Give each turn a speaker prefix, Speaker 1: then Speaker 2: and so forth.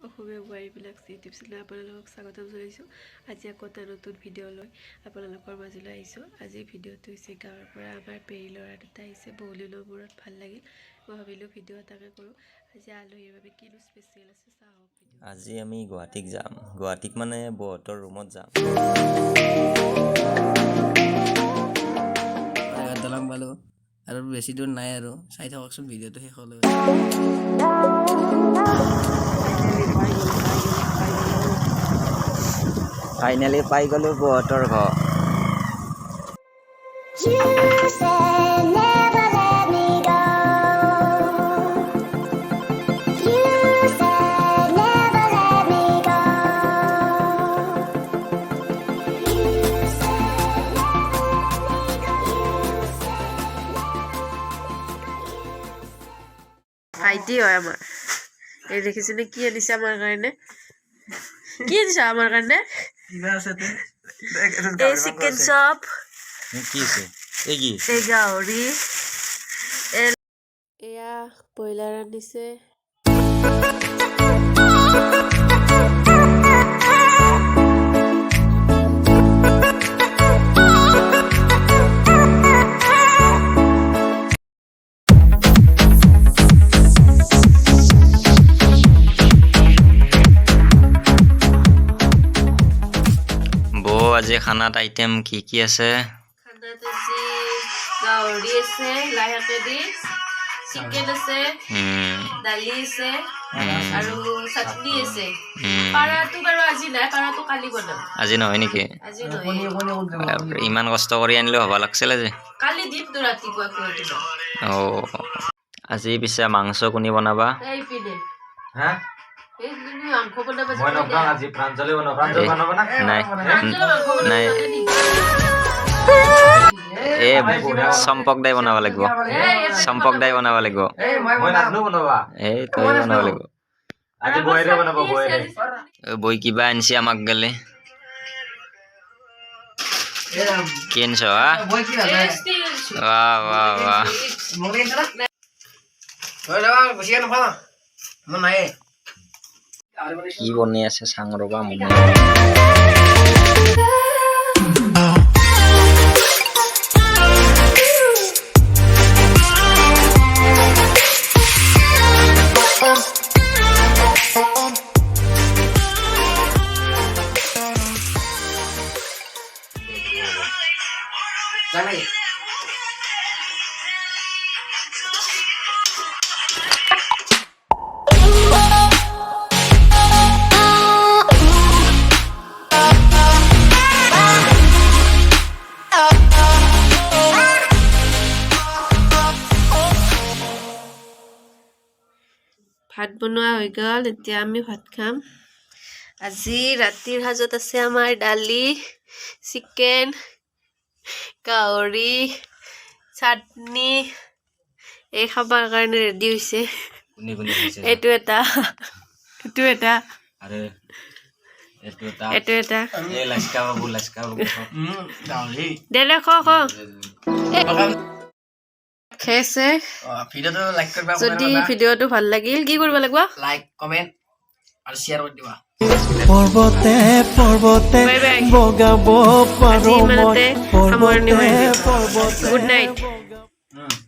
Speaker 1: অসমীয়া বোৱাৰীবিলাক YouTube channel আপোনালোকক স্বাগতম জনাইছোঁ। আজি আকৌ এটা নতুন ভিডিঅ' লৈ আপোনালোকৰ মাজলৈ আহিছোঁ। আজি ভিডিঅ'টো হৈছে গাঁৱৰ পৰা আমাৰ পেহী ল'ৰা দুটা আহিছে, বহু দিনৰ মূৰত ভাল লাগিল। মই ভাবিলোঁ ভিডিঅ' এটাকে কৰোঁ। আজি আলহীৰ বাবে কিনো স্পেচিয়েল আছে চাওক।
Speaker 2: আজি আমি গুৱাহাটীক যাম, গুৱাহাটীক মানে বহঁতৰ ৰুমত যাম।
Speaker 3: দলং পালোঁ আৰু বেছি দূৰ নাই আৰু চাই থাককচোন ভিডিঅ'টো শেষলৈ।
Speaker 2: ফাইনেলি পাই গ'লো বহঁতৰ ঘৰ।
Speaker 1: ভাইটি হয় আমাৰ। এই দেখিছেনে কি আনিছে আমাৰ কাৰণে? কি আনিছে আমাৰ কাৰণে? এই চিকেন চপ,
Speaker 2: কি আছে এই কি
Speaker 1: এই গাহৰি, এয়া ব্ৰইলাৰ আনিছে।
Speaker 2: আজি খানাত আইটেম কি আছে?
Speaker 1: খানাত আজি গাহৰি আছে, লাই শাকেদি, চিকেন আছে, দালি আছে আৰু চাটনি আছে। পাৰাটো বাৰু আজি নাই, পাৰাটো কালি বনাম।
Speaker 2: আজি নহয় নেকি?
Speaker 1: আজি নহয়।
Speaker 2: ইমান কষ্ট কৰি আনিলেও হ'ব লাগছিল আজি।
Speaker 1: কালি দিনটো ৰাতিপুৱা কৰি দিবা।
Speaker 2: আজি পিছে মাংস কোনে বনাবা?
Speaker 1: এই পিনে
Speaker 2: হা?
Speaker 1: এই মাংস বনাবা
Speaker 2: মই নবনাও আজি, প্ৰাঞ্জলে বনাব। প্ৰাঞ্জল বনাব না? নাই নাই, এ চম্পক দাই বনাব লাগিব, চম্পক দাই বনাব লাগিব।
Speaker 3: মই নাজানো বনাবা।
Speaker 2: এই তই বনাব লাগিব।
Speaker 3: আজি বৈৰে বনাব, বৈৰে।
Speaker 2: বৈ কিবা আনিছে আমাক গেলে। কি আনিছ হা?
Speaker 3: বৈ কি লাগে?
Speaker 2: বাহ বাহ বাহ।
Speaker 3: মগলি আছে না? হৈ যাবা, গুছিয়ে নাপাওঁ। মই নাই।
Speaker 2: কি বনাই আছে চাং ৰবা মনে।
Speaker 3: জানাই
Speaker 1: ভাত বনোৱা হৈ গ'ল, এতিয়া আমি ভাত খাম। আজি ৰাতিৰ সাজত আছে আমাৰ দালি, চিকেন, গাহৰি, চাটনি। এই খাবৰ কাৰণে ৰেডি হৈছে। এইটো এটা, এইটো এটা, এইটো এটা। দে দে খ খাইছে।
Speaker 3: ভিডিঅ'টো লাইক কৰিবা,
Speaker 1: যদি ভিডিঅ'টো ভাল লাগিল কি কৰিব লাগিব?
Speaker 3: লাইক, কমেন্ট আৰু শ্বেয়াৰ কৰি দিবা।
Speaker 4: পৰ্বতে পৰ্বতে বগাব পাৰো মই,
Speaker 1: সামৰণি
Speaker 4: পৰ্বতে
Speaker 1: মাৰিলোঁ।
Speaker 4: পৰ্বতে
Speaker 1: গুড নাইট।
Speaker 3: বগা